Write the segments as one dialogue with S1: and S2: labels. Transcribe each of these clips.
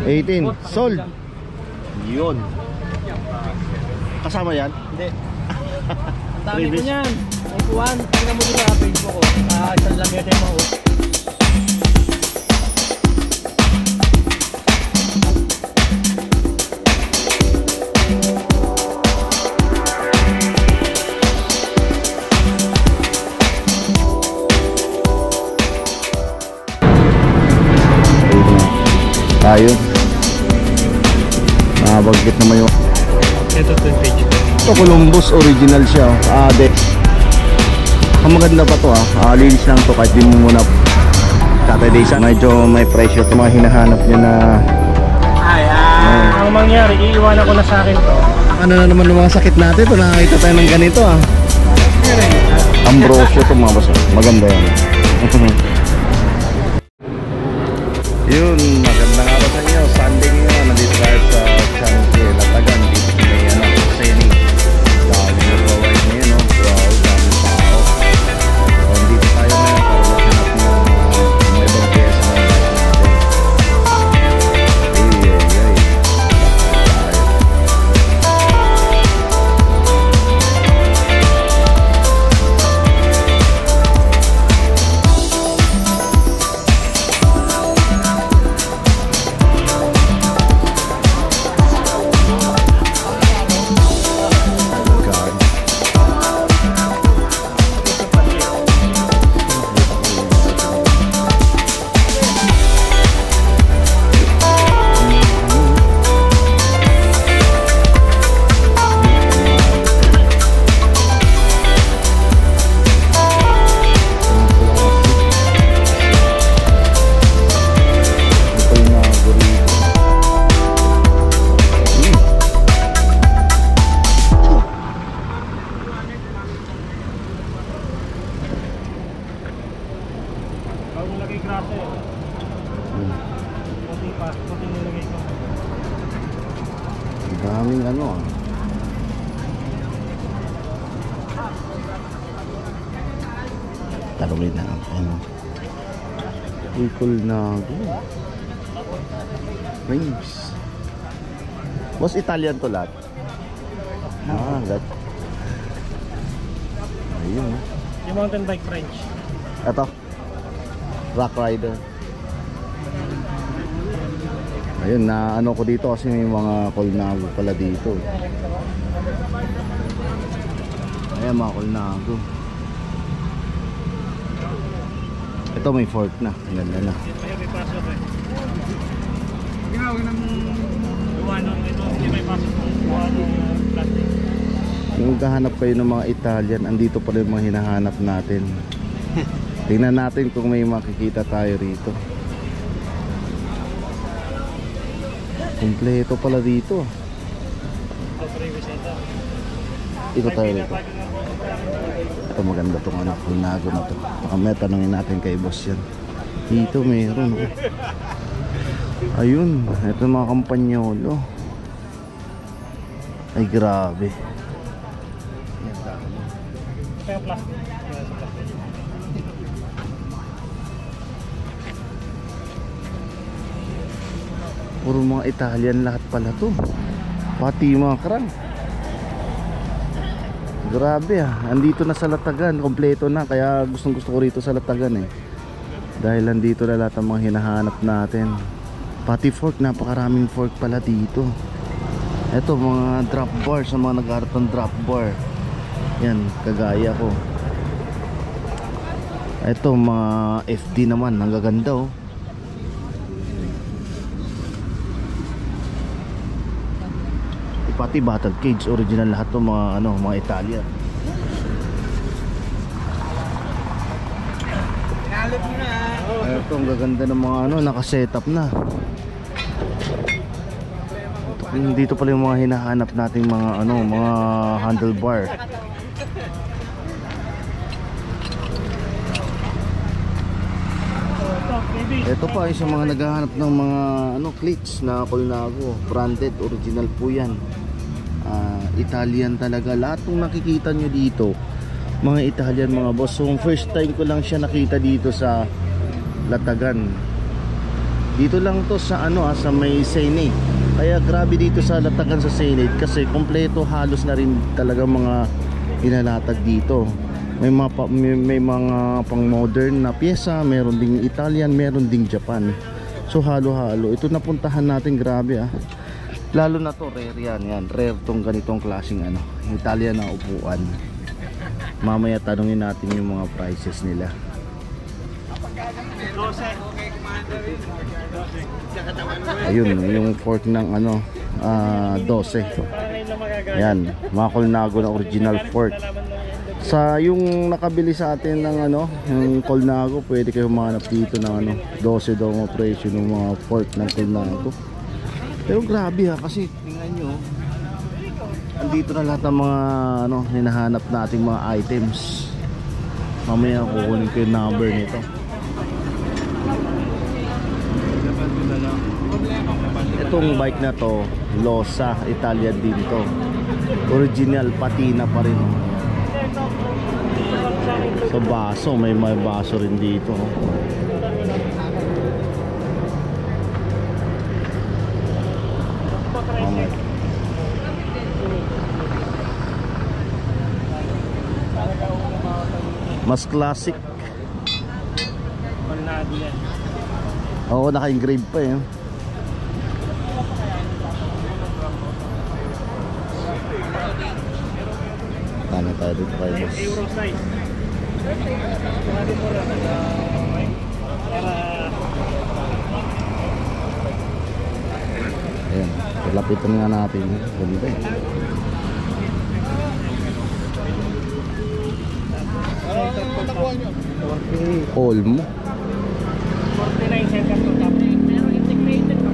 S1: 18 sold. Yun. Kasama yan?
S2: Hindi. Dami ko niyan. May kuwan. Tingnan mo dito sa Facebook ko. Isang lang yun yung mga
S1: tayo. Nakabagkit naman yung
S2: ito vintage.
S1: ito Columbus original siya. Ang maganda pa to linis lang to kahit di mo muna Saturday sa medyo may presyo ito mga hinahanap niya na
S2: ang mangyari iiwanan ko na sa akin to.
S1: Ano na naman yung mga sakit natin ito, nakakita tayo ng ganito Ambrosio ito mga boss, maganda yan. Yun, magandang araw sa inyo. Sunday ngayon, nandito tayo sa Changi, Latagan, dito sa may Seni. Dami na gawin ngayon, wow, dami tao. So, dito tayo ngayon para maghanap ng mga ibang pyesa na bike natin. Ay. Daming talawin na Equal na rings. Boss, Italian to lahat? Lahat. Ayun
S2: Yung mountain bike French.
S1: Ito Rock Rider. Ayun, na ko dito kasi may mga Colnago pala dito. Ayan mga Colnago. Ito may fork na. Ganda na.
S2: Ayun, may pasok Ginawin ng ito. Hindi may pasok plastic.
S1: Kung kahanap kayo ng mga Italian, andito pa rin mga hinahanap natin. Tingnan natin kung may makikita tayo rito. Kompleto pala dito. Ito tayo rito. Ito maganda itong Colnago na to. Baka may tanongin natin kay boss yan. Dito mayroon Ayun, ito mga Campagnolo. Ay grabe.
S2: Kaya plastic.
S1: Puro mga Italian lahat pala to. Pati mga krang. Grabe andito na sa Latagan. Kompleto na. Kaya gustong gusto ko rito sa Latagan Dahil andito na lahat ang mga hinahanap natin. Pati fork, napakaraming fork pala dito. Ito mga drop bar, sa mga nag-aaral ng drop bar. Yan, kagaya ko. Ito mga FD naman, ang gaganda Pati battle cage, original lahat to mga mga Italian. Ito ang gaganda ng mga naka-setup na. Dito pala yung mga hinahanap nating mga mga handlebar. Ito pa ay sa mga naghahanap ng mga cleats na Colnago, branded, original po yan. Italian talaga. Lahat ng nakikita nyo dito Mga Italian mga boss. So first time ko lang siya nakita dito sa Latagan. Dito lang to sa sa may Senate. Kaya grabe dito sa Latagan sa Senate kasi kompleto halos na rin talaga mga inalatag dito. May mga pang modern na pyesa, meron ding Italian, meron ding Japan. So halo-halo. Ito napuntahan natin, grabe ah. Lalo na to rare yan. Rare tong ganitong klaseng Italian na upuan. Mamaya tanungin natin yung mga prices nila. Ayun, yung fork ng 12. Yan, mga Colnago na original fork. Sa yung nakabili sa atin ng yung Colnago, pwede kayo humanap dito ng 12 daw ang presyo ng mga fork ng Colnago. Pero grabe kasi tingnan nyo, andito na lahat ng mga hinahanap nating mga items. Mamaya kukunin ko yung number nito. Itong bike na to, Losa, Italian din to. Original, patina pa rin. Sa baso, may baso rin dito. Mas classic. Oo, naka-engrave pa eh. Tama tayo dito kayo.
S2: Euro size.
S1: Ayan, lapitan nga natin. Ganda eh. Olmo
S2: 49 center to top. Pero integrated na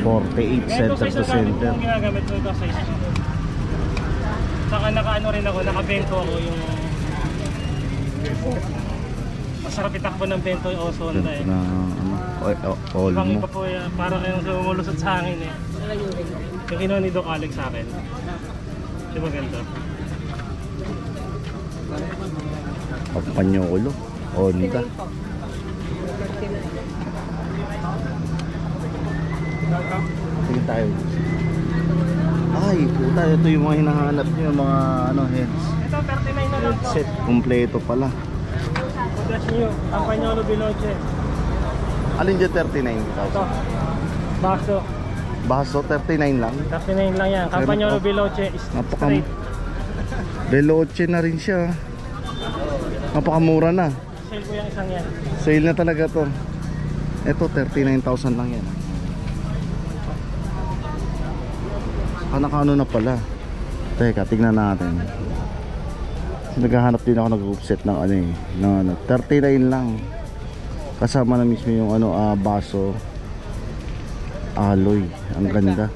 S1: 48 center to center.
S2: Yung ginagamit ko ito size ko. Saka rin ako, naka-bento ako yung masarap itakbo ng bento yung Honda eh.
S1: Olmo.
S2: Ibang iba po yan, parang yung sumulusot sa hangin eh. Yung kinuha ni Doc Alex sa akin. Diba ganito?
S1: Panyolo, Honda. Tingin tayo. Ay, puta, ito yung mga hinahanap niyo, mga heads.
S2: Ito 39 na lang po.
S1: Headset, kompleto pala.
S2: Flash nyo, ang Panyolo Veloce.
S1: Alin dyan 39,000?
S2: Ito, baso.
S1: Baso 39 lang.
S2: 39 lang yan. Campagnolo Veloce straight.
S1: Veloce na rin siya. Napakamura na.
S2: Sale ko yung isang yan.
S1: Sale na talaga to. Ito 39,000 lang yan. Nakano na pala. Teka, tignan natin. Naghahanap din ako nag-offset ng 39 lang. Kasama na mismo yung baso. Alloy. Ang ganda.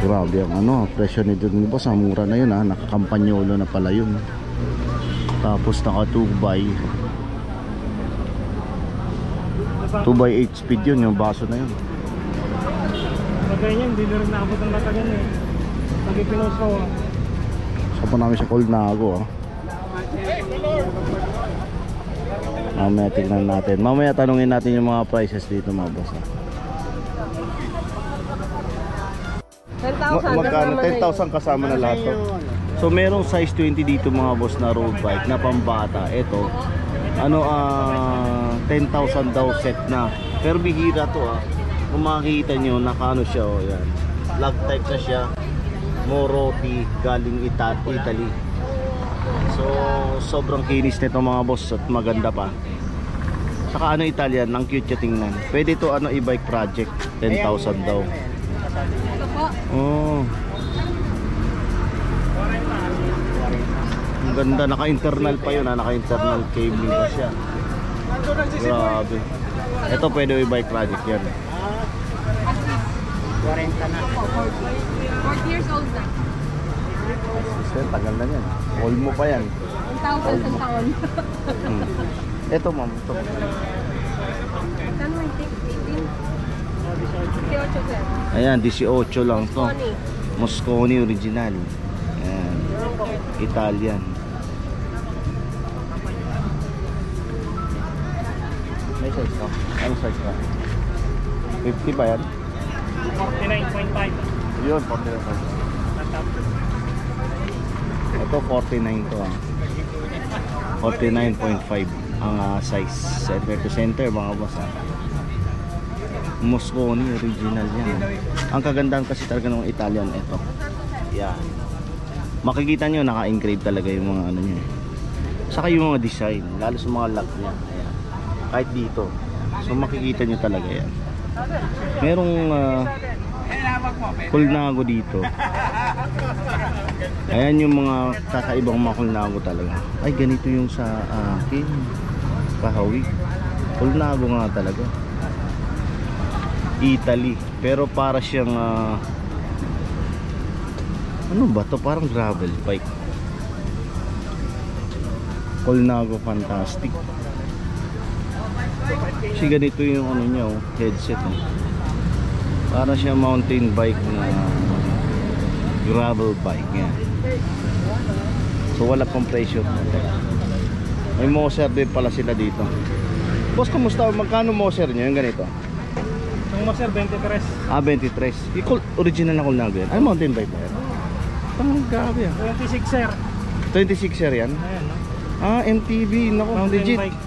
S1: Grabe ang presyo nito ni boss. Ang mura na yun Nakakampanyolo na pala yun. Tapos naka 2x 2x8 speed yun. Yung baso na yun.
S2: Pagkaya hindi na rin nakabot ng Latagan eh. Pag-ipinos ko.
S1: Saka pa namin sa Colnago Mamaya tignan natin. Mamaya tanungin natin yung mga prices dito mga boss
S3: 10,000
S1: Magkano? 10,000 kasama na lahat to. So merong size 20 dito mga boss na road bike na pambata. Ito 10,000 daw set na. Pero bihira to Kung makikita nyo, nakaano siya yan. Lug type na siya. Morotti, galing Italy. So sobrang kinis nito mga boss at maganda pa. Saka Italian, ang cute siya tingnan. Pwede to e-bike project, 10,000 daw. Oh. Ang ganda, naka-internal pa yun naka-internal cabling pa siya. Grabe. Ito pwede e-bike project yan.
S3: 40 na. 40 years old na.
S1: Tagal na yan. Olmo pa yan.
S3: 1,000 sa taon.
S1: Ito ma'am, ito.
S3: Saan mo yung 18? 18, sir.
S1: Ayan, 18 lang to.
S3: Mosconi.
S1: Mosconi original. Ayan. Italian. May size ka? Ano size ka? 50 ba yan?
S2: 49.5.
S1: Yun, 49. Ito 49 to ah. 49.5 ang size. Center to center mga boss ah. Mosconi original yan. Ang kagandahan kasi talaga ng Italian ito. Yan. Makikita nyo naka-engrave talaga yung mga ano nyo. Saka yung mga design, lalo sa mga lock niya. Ayan. Kahit dito. So makikita nyo talaga yan. Merong kulnago dito. Ayan yung mga kakaibang mga kulnago talaga. Ay ganito yung sa akin. Kahawig. Kulnago nga talaga. Italy. Pero para siyang ano ba to? Parang gravel bike. Colnago Fantastic. Kasi ganito yung ano niya oh, headset oh. Para siya mountain bike na gravel bike yan. So wala pang presyo. May Moser din pala sila dito. Boss, kumusta? Magkano Moser nyo yung ganito?
S2: Yung Moser 23.
S1: 23. Original na Colnago yan. Ay mountain bike ba yan? Grabe ah.
S2: 26er.
S1: 26er yan?
S2: Ayan, no?
S1: MTB, nako,
S2: Mountain
S1: legit.
S2: bike.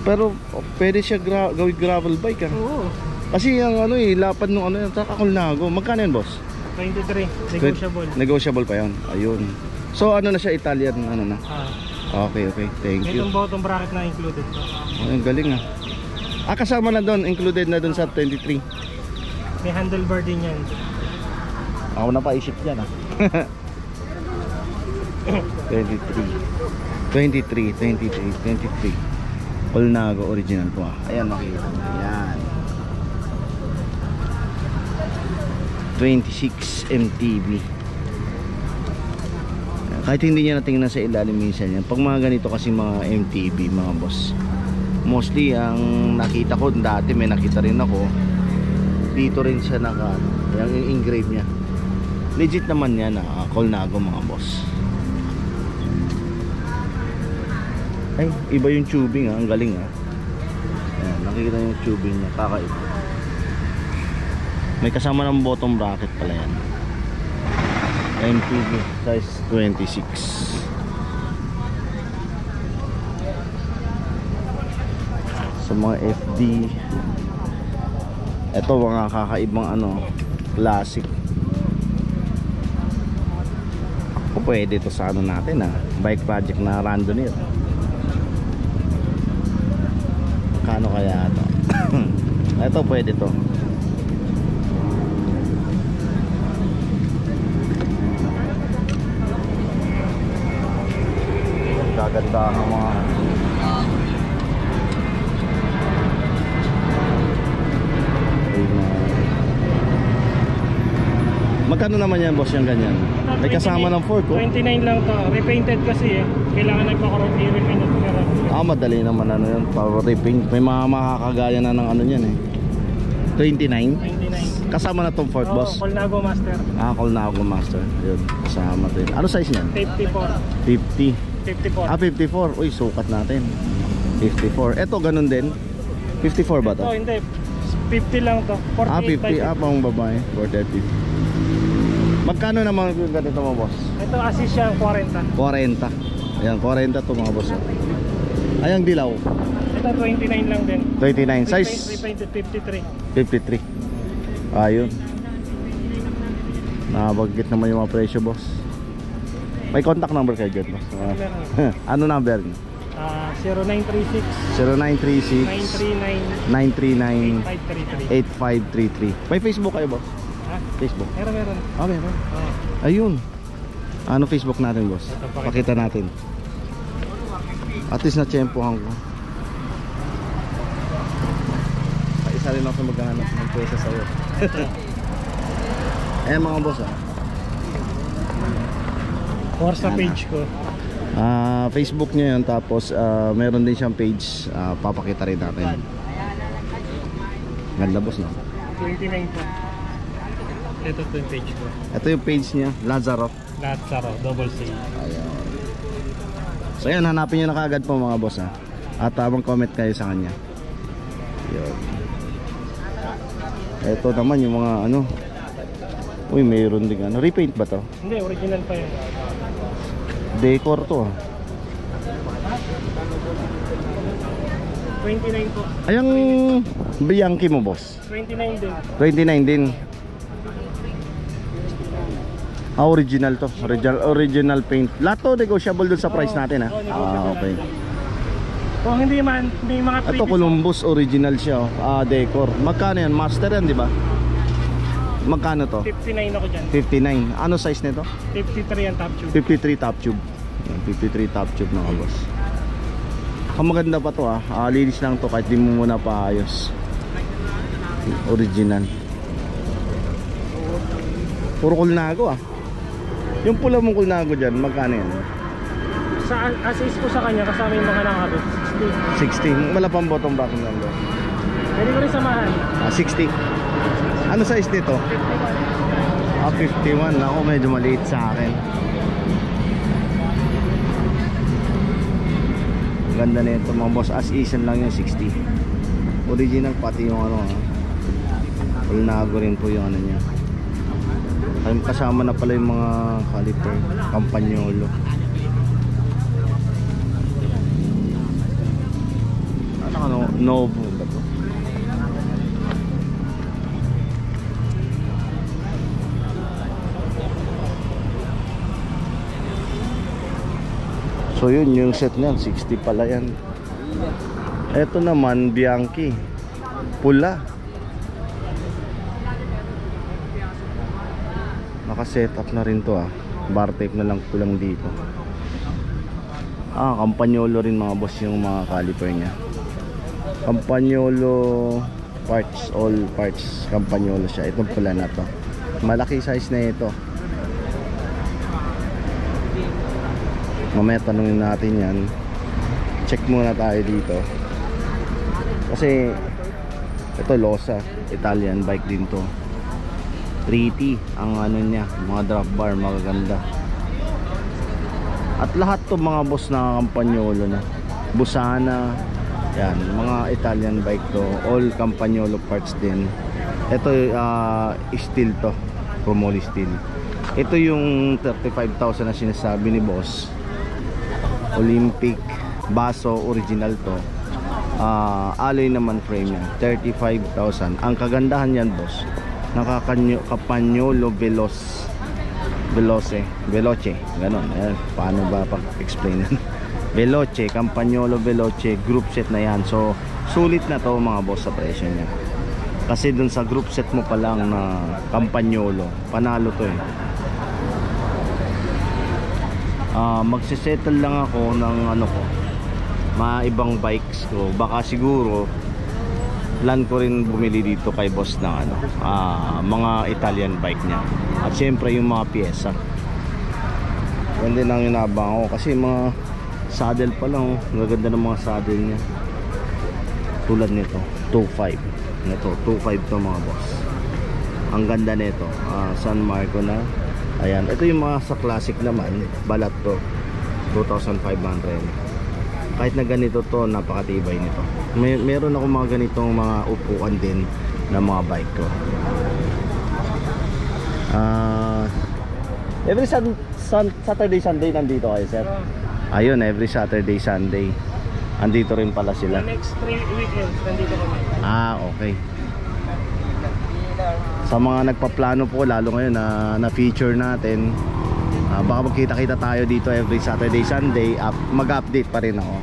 S1: Pero pwede siya gawing gravel bike ah.
S2: Oo.
S1: Kasi yung ano lapad nung ano yung Colnago. Magkano yan boss?
S2: 23. Negotiable.
S1: Negotiable pa yun. Ayun. So ano na siya, Italian ano na? Okay, thank you.
S2: Itong bottom bracket na included to.
S1: Ang galing ah. Kasama na doon, included na doon sa 23.
S2: May handlebar din yan.
S1: Ako na paisip yan ah. 23. Colnago original to ah. Ayan, makikita. Ayan. 26 MTB. Kahit hindi niya natingnan sa ilalim minsan yan. Pag mga ganito kasi mga MTB mga boss, mostly ang nakita ko dati, may nakita rin ako dito rin siya naka yung engrave niya. Legit naman yan Colnago mga boss. Ay, iba yung tubing ang galing Ayan, nakikita yung tubing niya, kakaiba. May kasama ng bottom bracket pala yan. MTB size 26. Sa mga FD, ito mga kakaibang classic. Ako pwede ito sa natin bike project na randonneur. Kano kaya ito? Ito pwede to. Gaganda ang mga magkano naman yan boss yung ganyan? May kasama ng fork
S2: 29 lang to. Repainted kasi kailangan nagpa-correct i-repaint at
S1: madali naman yun para repaint. May mga makakagaya na ng yan 29?
S2: 29.
S1: Kasama na tong fork boss?
S2: Colnago Master.
S1: Colnago Master. Yun, kasama din. Ano size niyan?
S2: 54.
S1: 54. Uy, sukat natin. 54. Eto ganun din. 54 ba to?
S2: Ito hindi. 50 lang to. 48.
S1: 50. Pang babae. 450. Magkano naman yung ganito mo boss?
S2: Ito assist siya 40.
S1: 40. Ayan, 40 to mga boss. Ayang dilaw.
S2: Ito 29 lang din.
S1: 29. Size?
S2: Repainted 53.
S1: 53. Ayun. Nakabagit naman yung mga presyo boss. May contact number kayo dyan boss. Ano number niyo?
S2: 0936
S1: 0936
S2: 939
S1: 939
S2: 8533.
S1: 8533. May Facebook kayo boss? Facebook?
S2: Meron.
S1: Meron. Ayun. Ano Facebook natin boss?
S2: Ito,
S1: Pakita natin. At least na-tsempohan ko. Isa rin ako sa maghahanap ng pwesa sa'yo. Ayan mga boss
S2: Or sa page ko.
S1: Facebook niya yun. Tapos meron din siyang page. Papakita rin natin. Ganda boss no?
S2: 29 po. Ito po yung page ko.
S1: Ito yung page niya, Lazaro.
S2: Lazaro, double C.
S1: Ayan. So yan, hanapin nyo na kaagad po mga boss ha. At mag-comment kayo sa kanya. Yun. Ito naman yung mga ano. Uy, mayroon din ano. Repaint ba to?
S2: Hindi, original pa yun.
S1: Decor to ah.
S2: 29 po.
S1: Ayang Bianchi mo boss?
S2: 29 din.
S1: 29 din. Original to. Original paint. Lahat to negotiable dun sa price natin ha. Okay.
S2: Kung hindi man, may mga
S1: Ito Columbus original siya oh. Decor. Magkano yan? Master yan, di ba? Magkano to?
S2: 59 ako dyan.
S1: 59. Ano size nito?
S2: 53 ang top tube.
S1: 53 top tube. 53 top tube mga boss. Ang maganda pa to ah. Linis lang to kahit di mo muna paayos. Original. Puro kulnago ah. Yung pula mong kulnago dyan, magkano yan?
S2: Sa assist ko sa kanya kasama yung mga nakabit.
S1: 60. Wala pang bottom backing lang doon.
S2: Pwede ko rin samahan.
S1: 60. Ano size nito? 51. Ako medyo maliit sa akin. Ganda nito mga boss. As isan lang yung 60. Original pati yung ano. Ulnago rin po yung ano niya. Kasama na pala yung mga caliper. Campagnolo. Ano? Novo ba to? So yun yung set niyan, 60 pala yan. Ito naman Bianchi, pula. Naka-setup na rin to ah. Bar tape na lang kulang dito. Campagnolo rin mga boss yung mga caliper niya. Campagnolo parts, all parts Campagnolo siya. Itong pula na to. Malaki size na ito. Mamaya tanungin natin yan. Check muna tayo dito. Kasi ito Losa, Italian bike din to. 3T ang ano niya, mga drop bar magaganda. At lahat to mga boss na Campagnolo na. Busana, yan, mga Italian bike to. All Campagnolo parts din. Ito steel to, Promoli steel. Ito yung 35,000 na sinasabi ni boss. Olympic Baso original to. Alloy naman frame niya, 35,000. Ang kagandahan yan boss, Campagnolo Veloce, ganon. Ayan, paano ba pag-explain? Veloce, Campagnolo Veloce group set na yan. So sulit na to mga boss sa presyo niya. Kasi dun sa group set mo pa lang na Campagnolo, panalo to eh. Magsisettle lang ako ng ano ko, mga ibang bikes ko. Baka siguro plan ko rin bumili dito kay boss ng ano, mga Italian bike niya. At syempre yung mga pyesa. Yan din ang inabang ko kasi mga saddle pa lang. Maganda ng mga saddle niya. Tulad nito 2.5. Ito 2.5 to mga boss. Ang ganda nito, San Marco na. Ayan, ito yung mga sa classic naman, balat to 2,500. Kahit na ganito to, napakatibay nito. Meron ako mga ganitong mga upuan din na mga bike ko. Every Saturday, Sunday nandito kayo, sir? Ayun, every Saturday, Sunday andito rin pala sila.
S2: Next 3 weekends nandito kami.
S1: Okay. Sa mga nagpaplano po, lalo ngayon na feature natin, baka magkita-kita tayo dito every Saturday, Sunday. Mag-update pa rin ako.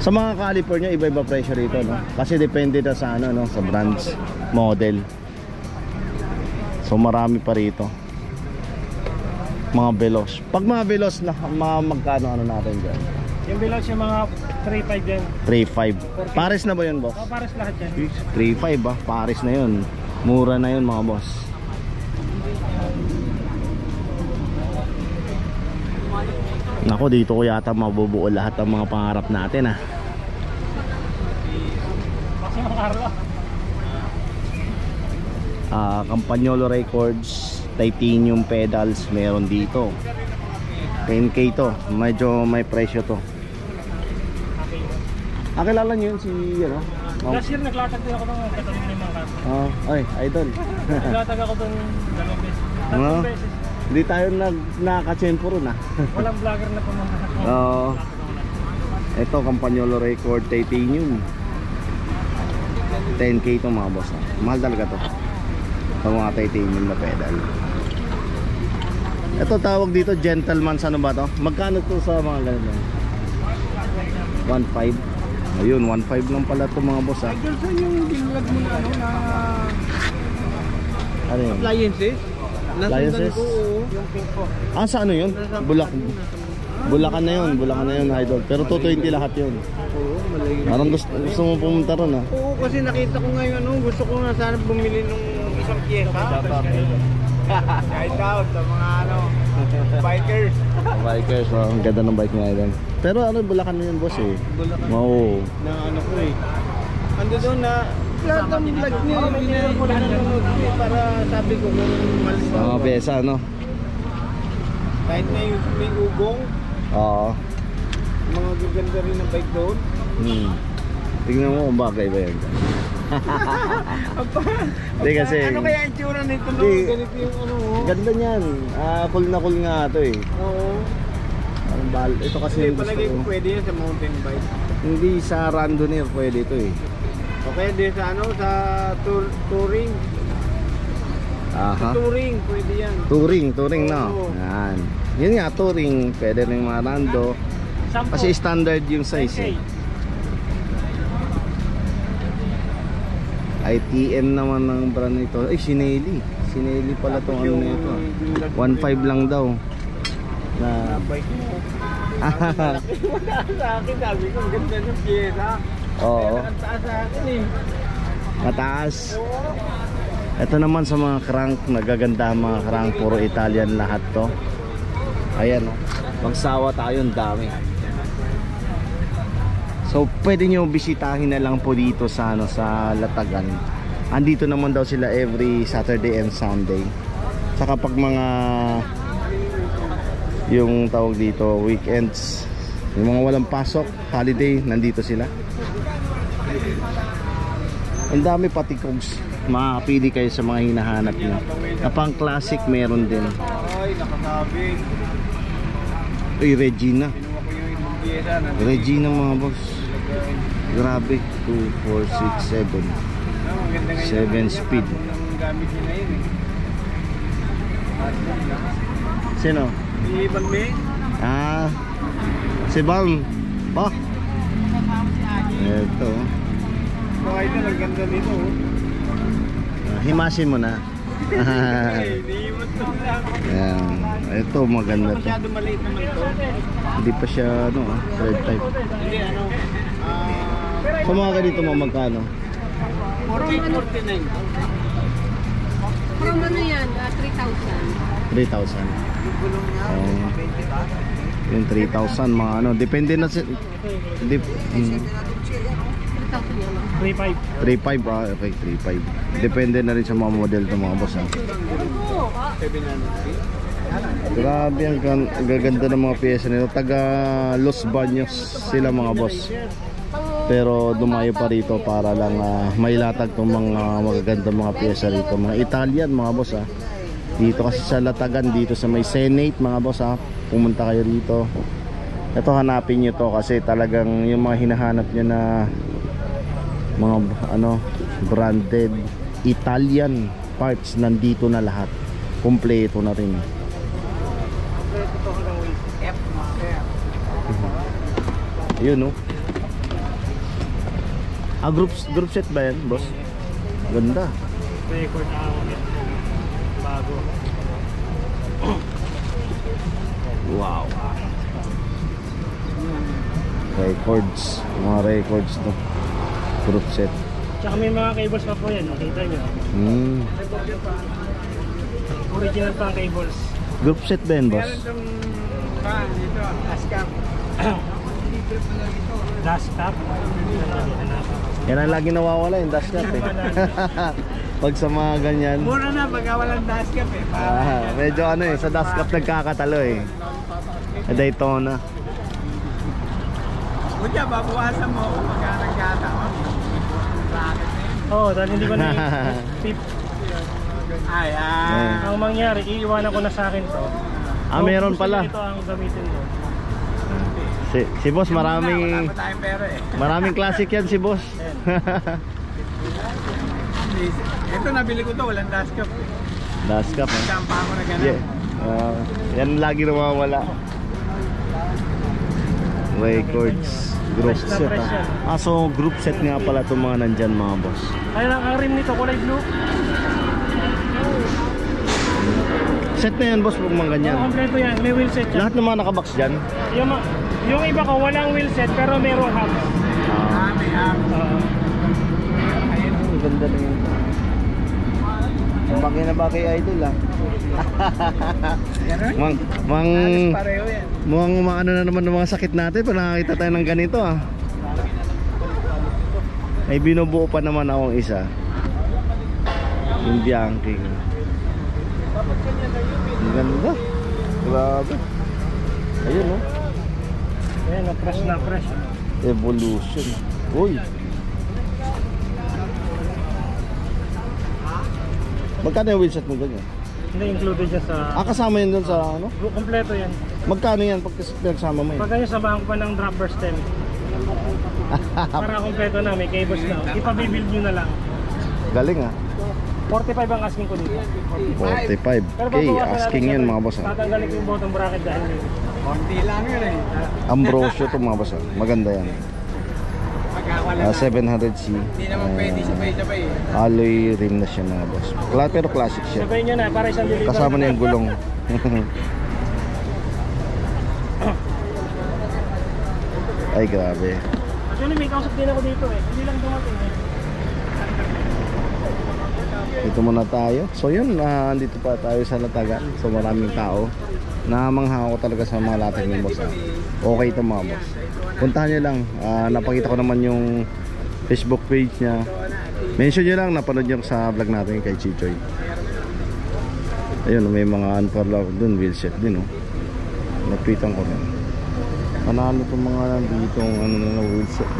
S1: Sa mga caliper nyo, iba-iba presyo rito, no? Kasi depende na sa ano, no? Sa brands, model. So marami pa rito. Mga Veloz. Pag mga Veloz na magkano ano natin dyan?
S2: Yung Veloz yung mga 3.5 din.
S1: 3.5. Pares na ba yun, boss?
S2: Pares lahat yan.
S1: 3.5 pares na yun. Mura na yun mga boss. Nako, dito ko yata mabubuo lahat ng mga pangarap natin
S2: Maximum Carlo.
S1: Campagnolo Records titanium pedals meron dito. 10k to, medyo may presyo to. Kilala nyo yun si ano?
S2: Last year naglatag din ako ng kataling ng mga kaso.
S1: Ay, idol.
S2: Naglatag ako doon 2 beses. 3 beses.
S1: Hindi tayo nakaka-tsempo ron
S2: Walang vlogger na pumunta.
S1: Ito, Campagnolo Record titanium. 10k to mga boss. Mahal talaga to. Pang mga titanium na pedal. Ito tawag dito gentleman's ano ba to? Magkano to sa mga ganito? 1.5. Ayun, 1.5 lang pala to mga boss
S2: Idol, saan yung binlag mo na ano na
S1: Ano yun?
S2: appliances?
S1: Appliances?
S2: Ko, yung pink ko.
S1: Sa ano yun? Bulacan na yun, Bulacan na yun idol. Pero 220 lahat yun.
S2: Oo, malayo.
S1: Parang gusto mo pumunta ron
S2: Oo, kasi nakita ko ngayon gusto ko na sana bumili nung isang pyesa. Shout out sa mga bikers.
S1: Bikers, ang ganda ng bike niya idol. Pero Bulacan na yun boss
S2: Bulacan.
S1: Oo.
S2: Na ko Ando doon na lahat ng vlog niya pinanonood ko para sabi ko kung malis
S1: Mga pyesa no?
S2: kahit na yung may ugong,
S1: Oo.
S2: mga gaganda rin ng bike doon.
S1: Tingnan mo kung bagay ba yan. Hindi kasi
S2: Ano kaya yung tsura nito no?
S1: Di.
S2: Ganito yung
S1: ganda niyan. Cool na cool nga to
S2: Oo.
S1: Ito kasi
S2: Hindi,
S1: yung gusto
S2: palagi
S1: ko.
S2: ko pwede yan sa mountain bike.
S1: Hindi sa randonneur pwede ito
S2: O pwede sa sa touring.
S1: Aha.
S2: Touring, pwede yan.
S1: Touring no.
S2: Oo.
S1: Yan. Yun nga touring, pwede rin mga rando. Kasi standard yung size ITM naman ng brand nito. Ay, Sinelli. Sinelli pala tong ano nito. 1.5 lang daw. Na
S2: Bike mo. Sa akin, sabi ko, ganda ng pyesa.
S1: Oo.
S2: Nakataas sa akin
S1: Mataas. Ito naman sa mga crank, nagaganda mga crank, puro Italian lahat to. Ayan magsawa tayo, ang dami. So pwede nyo bisitahin na lang po dito sa sa Latagan. Andito naman daw sila every Saturday and Sunday. Saka pag mga yung tawag dito weekends, yung mga walang pasok, holiday, nandito sila. Ang dami pati cogs. Makakapili kayo sa mga hinahanap nyo. Kapang classic meron din.
S2: Ay, nakasabing.
S1: Uy, Regina.
S2: Pinuha ko yung ibang pyesa.
S1: Regina mga boss. Grabe. 2, 4, 6, 7.
S2: Ang ganda ngayon.
S1: 7 speed.
S2: Ang gamit nila yun
S1: Sino?
S2: Si Ivan May.
S1: Si Balm. Ito.
S2: So, idol, ang ganda nito.
S1: Himasin mo na.
S2: Niiwan to lang.
S1: Ayan. Ito maganda to.
S2: Masyado maliit naman to.
S1: Hindi pa siya thread type.
S2: Hindi,
S1: Sa mga ganito mo magkano?
S2: 48-49.
S3: From ano yan? 3,000.
S1: 3,000.
S2: Yung gulong niya, 20 ba?
S1: Yung 3,000 mga depende na si
S3: 3,000 yan.
S2: 3.5.
S1: 3,500 okay 3,500. Depende na rin sa mga model to mga boss
S2: 700.
S1: Grabe ang gaganda ng mga pyesa nito. Taga Los Baños sila mga boss. Pero dumayo pa rito para lang may latag tong mga magaganda mga pyesa rito. Mga Italian mga boss Dito kasi sa Latagan, dito sa may Senate mga boss Pumunta kayo dito. Ito hanapin nyo to kasi talagang yung mga hinahanap nyo na mga branded Italian parts nandito na lahat. Kompleto na rin. Ayun group set ba yan boss? Ganda.
S2: Record ako yan. Bago.
S1: Wow. Records. Mga records to. Group set.
S2: Tsaka may mga cables pa po yan. Makita nyo. Original pa ang cables.
S1: Group set ba yan boss?
S2: Meron itong dito. Ascap. Dashcap.
S1: Yan ang lagi nawawala yung dashcam Pag sa mga ganyan.
S2: Mura na pagka walang dashcam eh.
S1: Medyo ano eh, sa dashcap nagkakatalo eh. Daytona.
S2: Kuya, babawasan mo kung pagka nagkataon. Racket na yun.
S4: Oo, dahil hindi ko na tip.
S2: Ay,
S4: Ang mangyari, iiwanan ko na sa akin to.
S1: Meron
S4: Gusto
S1: pala.
S4: niyo ito ang gamitin mo.
S1: Si boss
S2: wala
S1: maraming
S2: pa tayong pera eh.
S1: maraming classic yan si boss.
S2: Ito nabili ko to, walang dashcap eh.
S1: Dashcap eh.
S2: Champa ako na gano'n.
S1: Yan lagi nawawala. Records group
S4: Fresh na
S1: set
S4: fresh yan.
S1: so group set nga pala itong mga nandyan mga boss.
S4: Kaya lang ang rim nito kulay blue.
S1: Set na yan boss pag mga ganyan.
S4: Kompleto yan, may wheel set yan.
S1: Lahat ng mga nakabox dyan.
S4: Yung iba ko walang wheel set pero merong hub.
S2: May hub. Ayun.
S1: Ang ganda na yun. Bagay na bagay idol
S2: Gano'n?
S1: Mang
S2: Pareho yan.
S1: mukhang umaano na naman ng mga sakit natin pag nakakita tayo ng ganito May binubuo pa naman akong isa. Yung Bianchi. Ang ganda. Grabe. Ayun
S4: Ayan, fresh na fresh.
S1: Evolution. Uy. Magkano yung wheelset mo ganyan?
S4: Hindi included yan sa...
S1: Kasama yun dun sa ano?
S4: Kompleto yan.
S1: Magkano yan pag pinagsama mo yun?
S4: Pag ganyan samahan ko pa ng drop bar stem. Para kompleto na, may cables na. Ipabibuild nyo na lang.
S1: Galing
S4: 45 ang asking ko dito.
S1: 45k asking yun mga boss
S4: Tatanggalin ko yung bottom bracket dahil
S2: Konti lang yun eh.
S1: Ambrosio to mga boss maganda yan.
S2: Pagka wala na.
S1: 700C.
S2: Hindi naman pwede sabay-sabay eh.
S1: Alloy rim na siya mga boss. Pero classic siya.
S4: sabayin nyo na para isang deliver.
S1: Kasama na yung gulong. Ay grabe.
S4: Actually may kausap din ako dito eh. Hindi lang dumating eh.
S1: Dito muna tayo. So yun, andito pa tayo sa Latagan. So maraming tao. Namangha ako talaga sa mga latag ng boss. Okay ito mga boss. Puntahan nyo lang. Napakita ko naman yung Facebook page niya. Mention nyo lang, napanood nyo sa vlog natin kay Chichoy. Ayun, may mga unparalleled dun, wheelset din napitan ko rin. Panalo itong mga nandito na wheelset.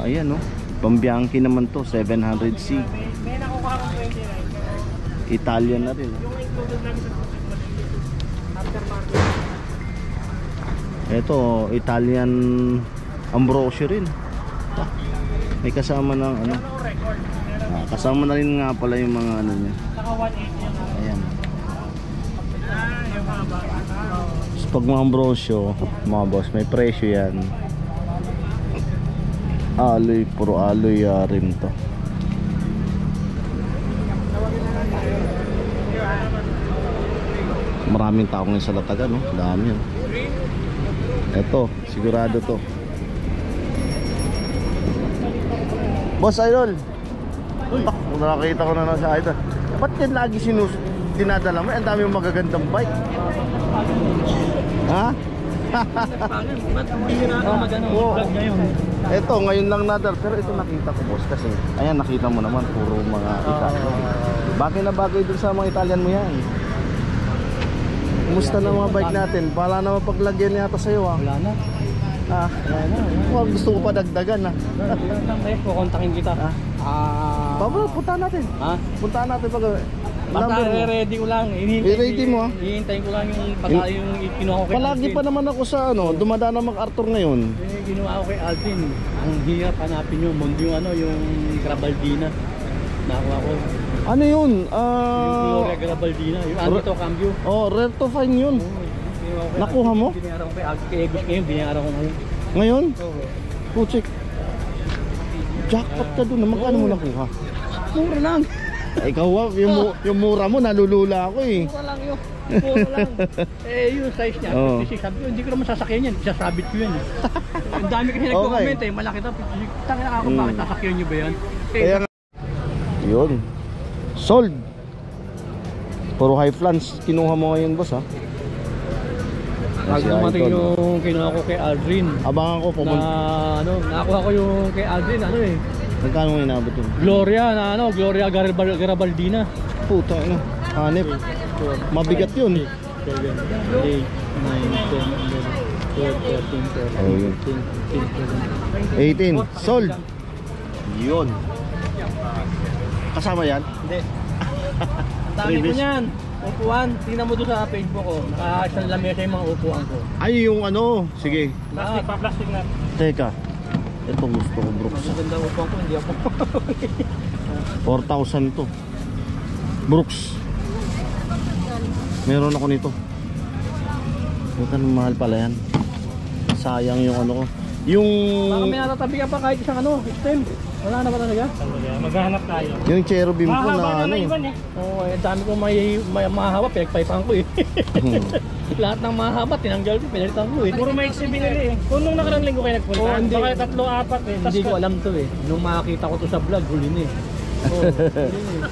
S1: Ayan Pambianchi naman to, 700C.
S4: May nakukuha ko 29.
S1: Italian na rin.
S4: Yung included namin sa aftermarket.
S1: Ito, Italian Ambrosio rin. May kasama ng ano.
S4: Record.
S1: Kasama na rin nga pala yung mga ano niya.
S4: Saka 180 yan.
S1: Ayan.
S4: Yung haba.
S1: So, pag mga Ambrosio, mga boss, may presyo yan. Alloy, puro alloy rim to. Maraming tao ngayon sa Latagan, dami yun. Ito, sigurado to. Boss Idol. Nakakita ko na sa Idol. Ba't yan lagi dinadala mo? Ang dami yung magagandang bike. Ha? Ito, ngayon lang nadal. Pero ito nakita ko boss kasi ayan, nakita mo naman puro mga Italian. Bagay na bagay dun sa mga Italian mo yan. Kumusta na mga bike natin? Wala na mapaglagyan yata sa'yo
S4: Wala na.
S1: Wala na. Gusto ko pa dagdagan
S4: Kukontakin kita.
S1: Pablo, puntahan natin. Puntahan natin pag
S4: Basta ready ko lang.
S1: I-ready mo
S4: Hihintayin ko lang yung yung kinuha ko kay
S1: Palagi
S4: Alvin.
S1: pa naman ako sa dumadaan na mag-Arthur ngayon.
S4: Ginawa ko kay Alvin. Ang hirap hanapin yung mundo yung Grabaldina. Nakuha ko.
S1: Ano yun?
S4: Yung Gloria Grabaldina. Yung Anito Cambio.
S1: Rare to find yun. Nakuha mo?
S4: Binayaran ko kay Alvin. Kay Egos ngayon, binayaran ko ngayon.
S1: Ngayon? Puchik. Jackpot ka dun. Magkano mo nakuha?
S4: Mura lang.
S1: Ikaw yung mura mo, nalulula ako eh.
S4: Mura lang yun. Mura lang. Yung size niya. Sabi ko, hindi ko naman sasakyan yan. Sasabit ko yan. Ang dami kasi nag-comment malaki ito. Tangin ako bakit sasakyan nyo ba yan?
S1: Kaya nga. Yun. Sold. Puro high flans kinuha mo ngayon boss
S4: Pag dumating yung kinuha ko kay Aldrin.
S1: Abangan ko pumunta.
S4: Nakuha ko yung kay Aldrin
S1: Magkano mo inabot yun?
S4: Gloria na ano, Gloria Garabaldina.
S1: Puta, ano? Hanip. Mabigat yun.
S4: 7, 8, 9, 10, 11, 12, 13, 14,
S1: Oh, yun.
S4: 15,
S1: 18. Sold. Yun. Kasama yan?
S4: Hindi. Ang dami ko niyan. Upuan. Tingnan mo doon sa Facebook ko. Naka-isang lamesa yung mga upuan ko.
S1: Ay, yung ano. Sige.
S4: Plastic pa, plastic na.
S1: Teka. Ito gusto ko, Brooks.
S4: Ang ganda upuan ko, hindi ako.
S1: 4,000 to. Brooks. Meron ako nito. Ito mahal pala yan. Sayang yung ano ko. Yung...
S4: Baka may natatabi ka pa kahit isang ano, stem. Wala na ba talaga?
S2: Maghahanap tayo.
S1: Yung cherubim ko na ano eh.
S4: Oo, ang dami kong may mahaba, pinagpaipan ko eh. Lahat ng mahaba, tinanggal ko, pinalitan ko eh.
S2: Puro may binili eh. Kung nung nakarang linggo kayo nagpunta,
S4: Oo, hindi.
S2: baka 3-4 eh.
S4: Hindi ko alam to eh. Nung makakita ko to sa vlog, huli na eh. Oo, huli na eh.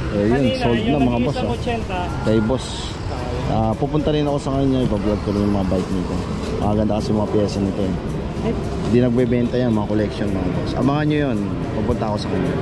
S1: Ayun, sold na mga boss.
S2: Yung
S1: Kay boss. Pupunta rin ako sa kanya, ipa-vlog ko rin yung mga bike nito. Maganda kasi mga pyesa nito eh. Hindi nagbebenta yan, mga collection mga boss. Abangan nyo yun, pupunta ako sa kanya.